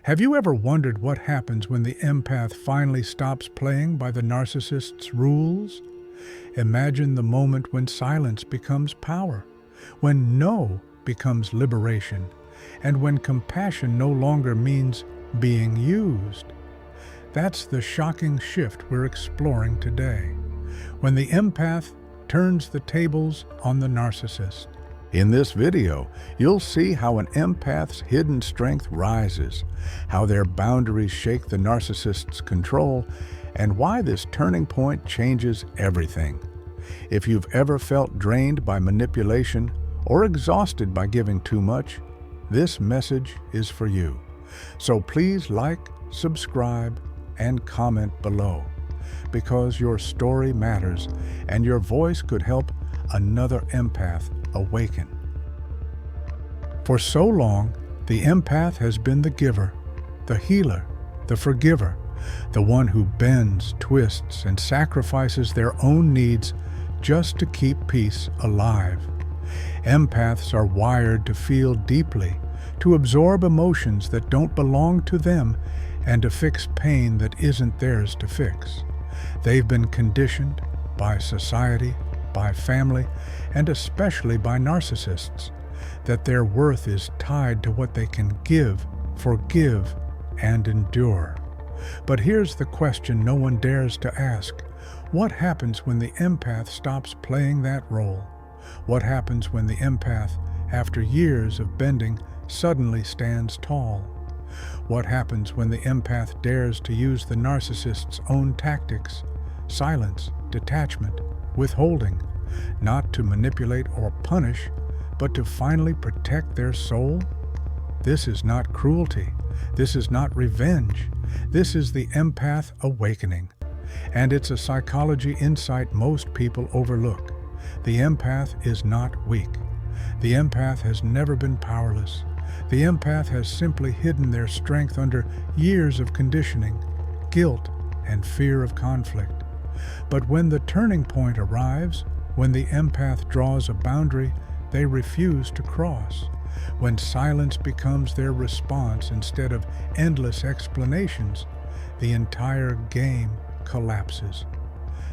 Have you ever wondered what happens when the empath finally stops playing by the narcissist's rules? Imagine the moment when silence becomes power, when no becomes liberation, and when compassion no longer means being used. That's the shocking shift we're exploring today, when the empath turns the tables on the narcissist. In this video, you'll see how an empath's hidden strength rises, how their boundaries shake the narcissist's control, and why this turning point changes everything. If you've ever felt drained by manipulation or exhausted by giving too much, this message is for you. So please like, subscribe, and comment below, because your story matters and your voice could help another empath awaken. For so long, the empath has been the giver, the healer, the forgiver, the one who bends, twists, and sacrifices their own needs just to keep peace alive. Empaths are wired to feel deeply, to absorb emotions that don't belong to them, and to fix pain that isn't theirs to fix. They've been conditioned by society, by family, and especially by narcissists, that their worth is tied to what they can give, forgive, and endure. But here's the question no one dares to ask. What happens when the empath stops playing that role? What happens when the empath, after years of bending, suddenly stands tall? What happens when the empath dares to use the narcissist's own tactics, silence, detachment, withholding, not to manipulate or punish, but to finally protect their soul? This is not cruelty. This is not revenge. This is the empath awakening. And it's a psychology insight most people overlook. The empath is not weak. The empath has never been powerless. The empath has simply hidden their strength under years of conditioning, guilt, and fear of conflict. But when the turning point arrives, when the empath draws a boundary they refuse to cross, when silence becomes their response instead of endless explanations, the entire game collapses.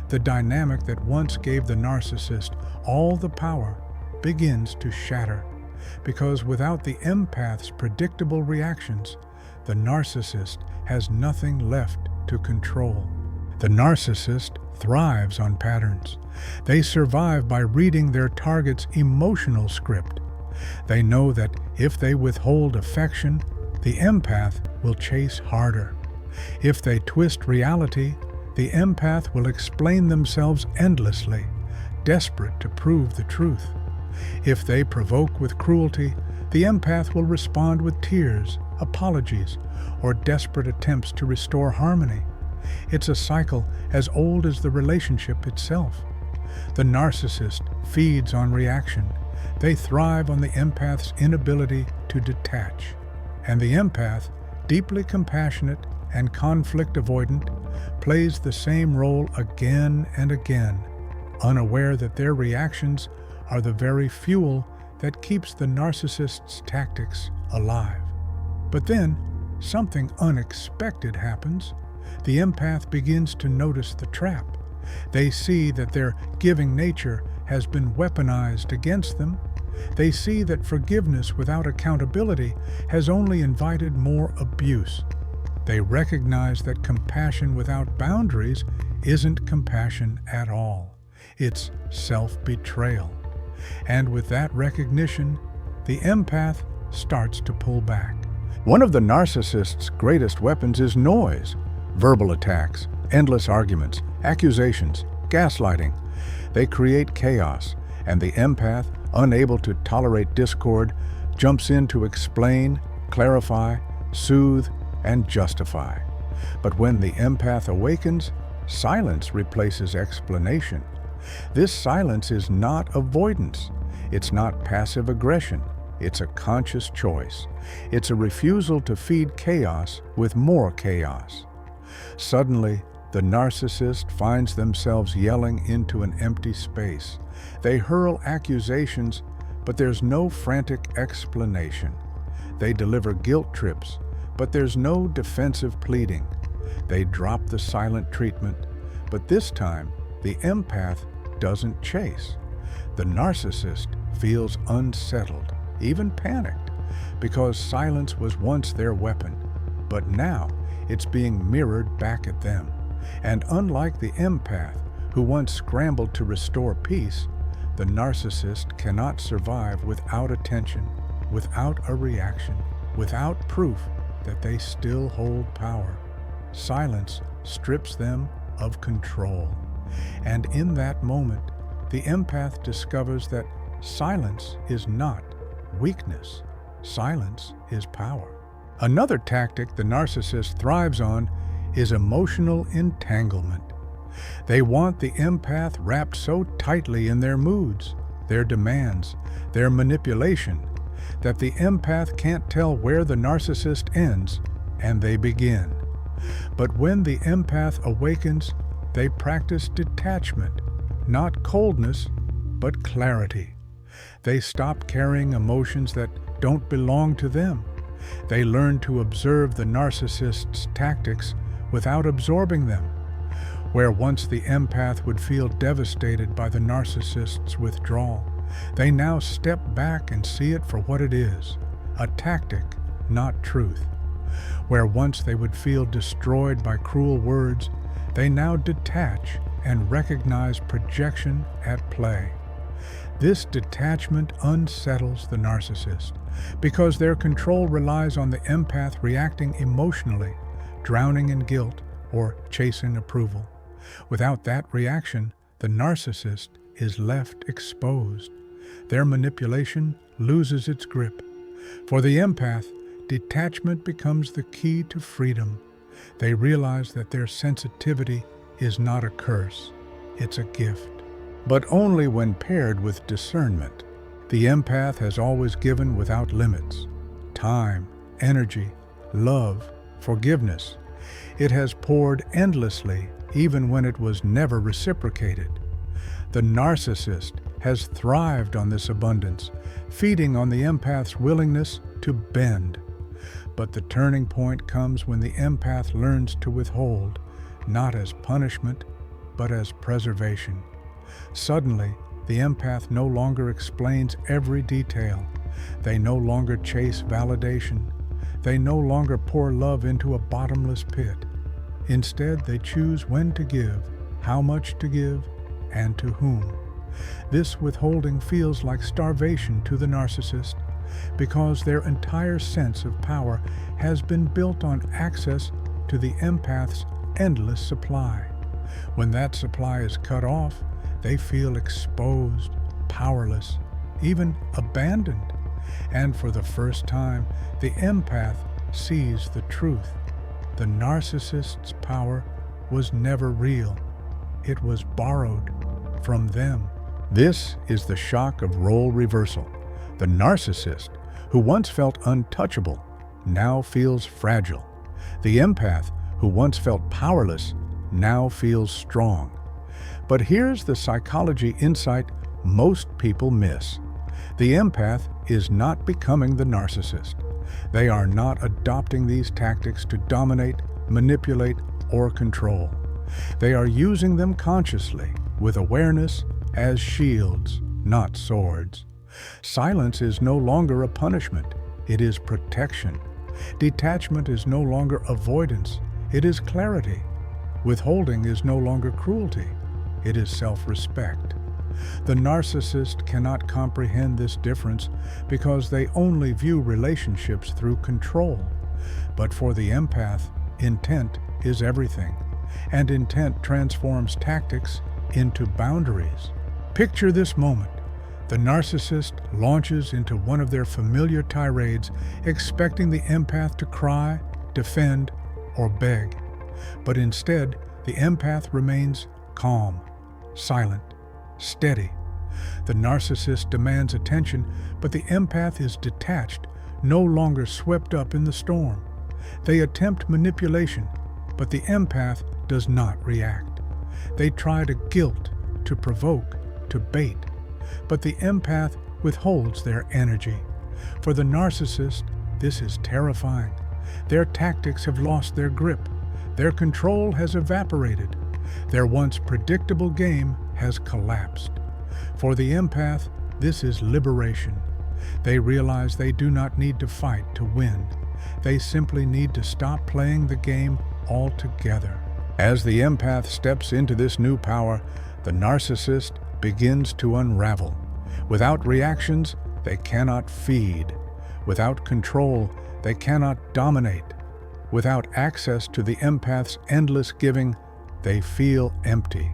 The dynamic that once gave the narcissist all the power begins to shatter, because without the empath's predictable reactions, the narcissist has nothing left to control. The narcissist thrives on patterns. They survive by reading their target's emotional script. They know that if they withhold affection, the empath will chase harder. If they twist reality, the empath will explain themselves endlessly, desperate to prove the truth. If they provoke with cruelty, the empath will respond with tears, apologies, or desperate attempts to restore harmony. It's a cycle as old as the relationship itself. The narcissist feeds on reaction. They thrive on the empath's inability to detach. And the empath, deeply compassionate and conflict avoidant, plays the same role again and again, unaware that their reactions are the very fuel that keeps the narcissist's tactics alive. But then, something unexpected happens. The empath begins to notice the trap. They see that their giving nature has been weaponized against them. They see that forgiveness without accountability has only invited more abuse. They recognize that compassion without boundaries isn't compassion at all. It's self-betrayal. And with that recognition, the empath starts to pull back. One of the narcissist's greatest weapons is noise. Verbal attacks, endless arguments, accusations, gaslighting. They create chaos, and the empath, unable to tolerate discord, jumps in to explain, clarify, soothe, and justify. But when the empath awakens, silence replaces explanation. This silence is not avoidance. It's not passive aggression. It's a conscious choice. It's a refusal to feed chaos with more chaos. Suddenly, the narcissist finds themselves yelling into an empty space. They hurl accusations, but there's no frantic explanation. They deliver guilt trips, But there's no defensive pleading. They drop the silent treatment, but this time, the empath doesn't chase. The narcissist feels unsettled, even panicked, because silence was once their weapon, but now it's being mirrored back at them. And unlike the empath, who once scrambled to restore peace, the narcissist cannot survive without attention, without a reaction, without proof that they still hold power. Silence strips them of control. And in that moment, the empath discovers that silence is not weakness. Silence is power. Another tactic the narcissist thrives on is emotional entanglement. They want the empath wrapped so tightly in their moods, their demands, their manipulation, that the empath can't tell where the narcissist ends and they begin. But when the empath awakens, they practice detachment, not coldness, but clarity. They stop carrying emotions that don't belong to them. They learn to observe the narcissist's tactics without absorbing them. Where once the empath would feel devastated by the narcissist's withdrawal, they now step back and see it for what it is, a tactic, not truth. Where once they would feel destroyed by cruel words, they now detach and recognize projection at play. This detachment unsettles the narcissist because their control relies on the empath reacting emotionally, drowning in guilt, or chasing approval. Without that reaction, the narcissist is left exposed. Their manipulation loses its grip. For the empath, detachment becomes the key to freedom. They realize that their sensitivity is not a curse, it's a gift. But only when paired with discernment. The empath has always given without limits. Time, energy, love, forgiveness. It has poured endlessly, even when it was never reciprocated. The narcissist has thrived on this abundance, feeding on the empath's willingness to bend. But the turning point comes when the empath learns to withhold, not as punishment, but as preservation. Suddenly, the empath no longer explains every detail. They no longer chase validation. They no longer pour love into a bottomless pit. Instead, they choose when to give, how much to give, and to whom. This withholding feels like starvation to the narcissist because their entire sense of power has been built on access to the empath's endless supply. When that supply is cut off, they feel exposed, powerless, even abandoned. And for the first time, the empath sees the truth. The narcissist's power was never real. It was borrowed from them. This is the shock of role reversal. The narcissist, who once felt untouchable, now feels fragile. The empath, who once felt powerless, now feels strong. But here's the psychology insight most people miss. The empath is not becoming the narcissist. They are not adopting these tactics to dominate, manipulate, or control. They are using them consciously, with awareness, as shields, not swords. Silence is no longer a punishment, it is protection. Detachment is no longer avoidance, it is clarity. Withholding is no longer cruelty, it is self-respect. The narcissist cannot comprehend this difference because they only view relationships through control. But for the empath, intent is everything, and intent transforms tactics into boundaries. Picture this moment. The narcissist launches into one of their familiar tirades, expecting the empath to cry, defend, or beg. But instead, the empath remains calm, silent, steady. The narcissist demands attention, but the empath is detached, no longer swept up in the storm. They attempt manipulation, but the empath does not react. They try to guilt, to provoke, to bait, but the empath withholds their energy. For the narcissist, this is terrifying. Their tactics have lost their grip. Their control has evaporated. Their once predictable game has collapsed. For the empath, this is liberation. They realize they do not need to fight to win. They simply need to stop playing the game altogether. As the empath steps into this new power, the narcissist begins to unravel. Without reactions, they cannot feed. Without control, they cannot dominate. Without access to the empath's endless giving, they feel empty.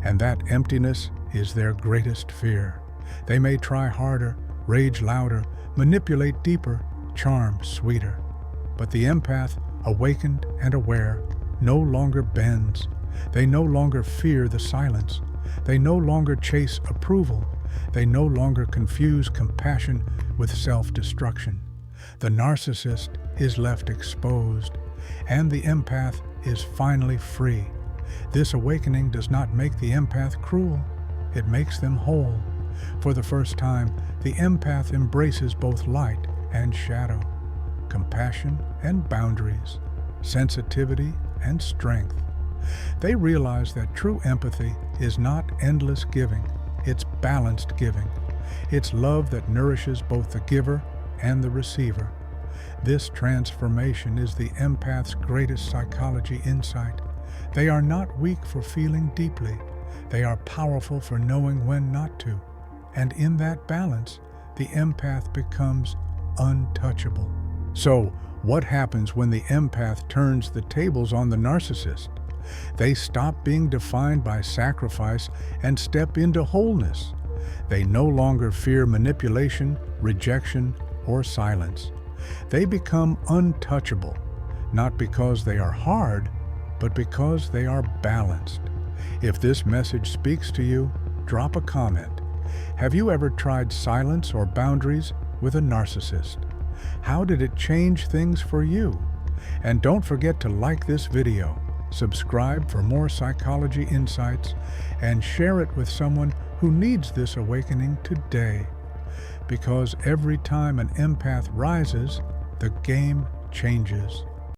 And that emptiness is their greatest fear. They may try harder, rage louder, manipulate deeper, charm sweeter. But the empath, awakened and aware, no longer bends. They no longer fear the silence. They no longer chase approval. They no longer confuse compassion with self-destruction. The narcissist is left exposed, and the empath is finally free. This awakening does not make the empath cruel. It makes them whole. For the first time, the empath embraces both light and shadow, compassion and boundaries, sensitivity and strength. They realize that true empathy is not endless giving, it's balanced giving. It's love that nourishes both the giver and the receiver. This transformation is the empath's greatest psychology insight. They are not weak for feeling deeply. They are powerful for knowing when not to. And in that balance, the empath becomes untouchable. So, what happens when the empath turns the tables on the narcissist? They stop being defined by sacrifice and step into wholeness. They no longer fear manipulation, rejection, or silence. They become untouchable, not because they are hard, but because they are balanced. If this message speaks to you, drop a comment. Have you ever tried silence or boundaries with a narcissist? How did it change things for you? And don't forget to like this video, subscribe for more psychology insights, and share it with someone who needs this awakening today. Because every time an empath rises, the game changes.